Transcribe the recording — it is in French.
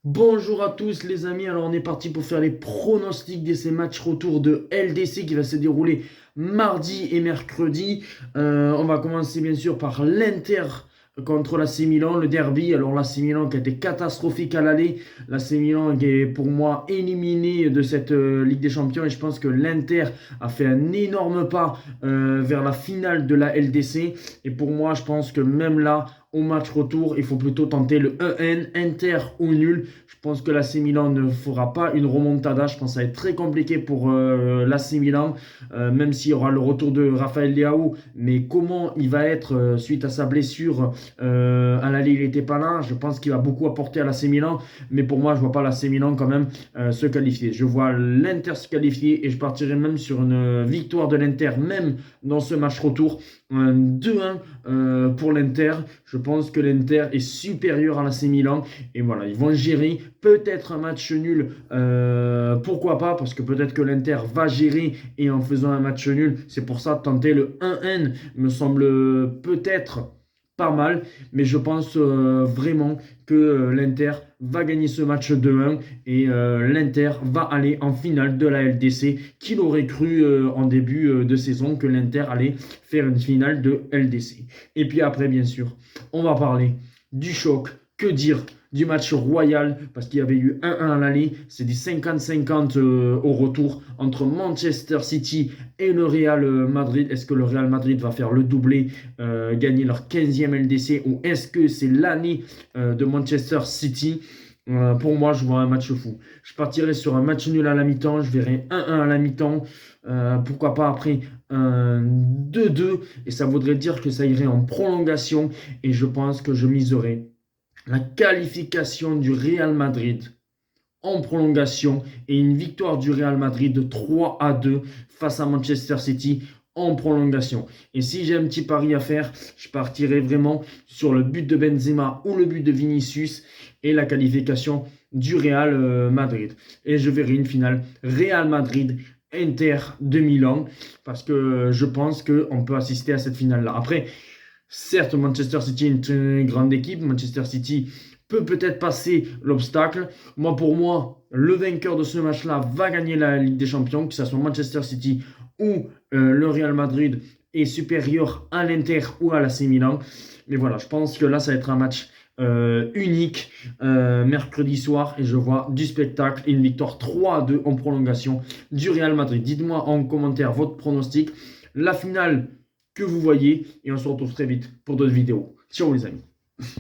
Bonjour à tous les amis, alors on est parti pour faire les pronostics de ces matchs retour de LDC qui va se dérouler mardi et mercredi. On va commencer bien sûr par l'Inter contre l'AC Milan, le derby. Alors l'AC Milan qui a été catastrophique à l'aller, l'AC Milan qui est pour moi éliminé de cette Ligue des Champions et je pense que l'Inter a fait un énorme pas vers la finale de la LDC et pour moi je pense que même là au match retour, il faut plutôt tenter le 1N, Inter ou nul. Je pense que l'AC Milan ne fera pas une remontada. Je pense que ça va être très compliqué pour l'AC Milan, même s'il y aura le retour de Raphaël Leao. Mais comment il va être suite à sa blessure à l'aller, il n'était pas là. Je pense qu'il va beaucoup apporter à l'AC Milan. Mais pour moi, je ne vois pas l'AC Milan quand même se qualifier. Je vois l'Inter se qualifier et je partirai même sur une victoire de l'Inter, même dans ce match retour. Un 2-1 pour l'Inter. Je pense que l'Inter est supérieur à l'AC Milan. Et voilà, ils vont gérer. Peut-être un match nul. Pourquoi pas? Parce que peut-être que l'Inter va gérer et en faisant un match nul. C'est pour ça tenter le 1N me semble peut-être pas mal. Mais je pense vraiment que l'Inter va gagner ce match 2-1 et l'Inter va aller en finale de la LDC. Qui l'aurait cru en début de saison que l'Inter allait faire une finale de LDC. Et puis après, bien sûr, on va parler du choc. Que dire du match royal, parce qu'il y avait eu 1-1 à l'aller, c'est des 50-50 au retour entre Manchester City et le Real Madrid. Est-ce que le Real Madrid va faire le doublé, gagner leur 15e LDC, ou est-ce que c'est l'année de Manchester City? Pour moi, je vois un match fou. Je partirai sur un match nul à la mi-temps, je verrai 1-1 à la mi-temps, pourquoi pas après un 2-2, et ça voudrait dire que ça irait en prolongation, et je pense que je miserai la qualification du Real Madrid en prolongation et une victoire du Real Madrid de 3-2 face à Manchester City en prolongation. Et si j'ai un petit pari à faire, je partirai vraiment sur le but de Benzema ou le but de Vinicius et la qualification du Real Madrid. Et je verrai une finale Real Madrid Inter de Milan parce que je pense qu'on peut assister à cette finale-là. Après, certes, Manchester City est une grande équipe. Manchester City peut-être passer l'obstacle. Pour moi, le vainqueur de ce match-là va gagner la Ligue des Champions, que ce soit Manchester City ou le Real Madrid est supérieur à l'Inter ou à l'AC Milan. Mais voilà, je pense que là, ça va être un match unique mercredi soir et je vois du spectacle et une victoire 3-2 en prolongation du Real Madrid. Dites-moi en commentaire votre pronostic, la finale que vous voyez et on se retrouve très vite pour d'autres vidéos. Ciao les amis.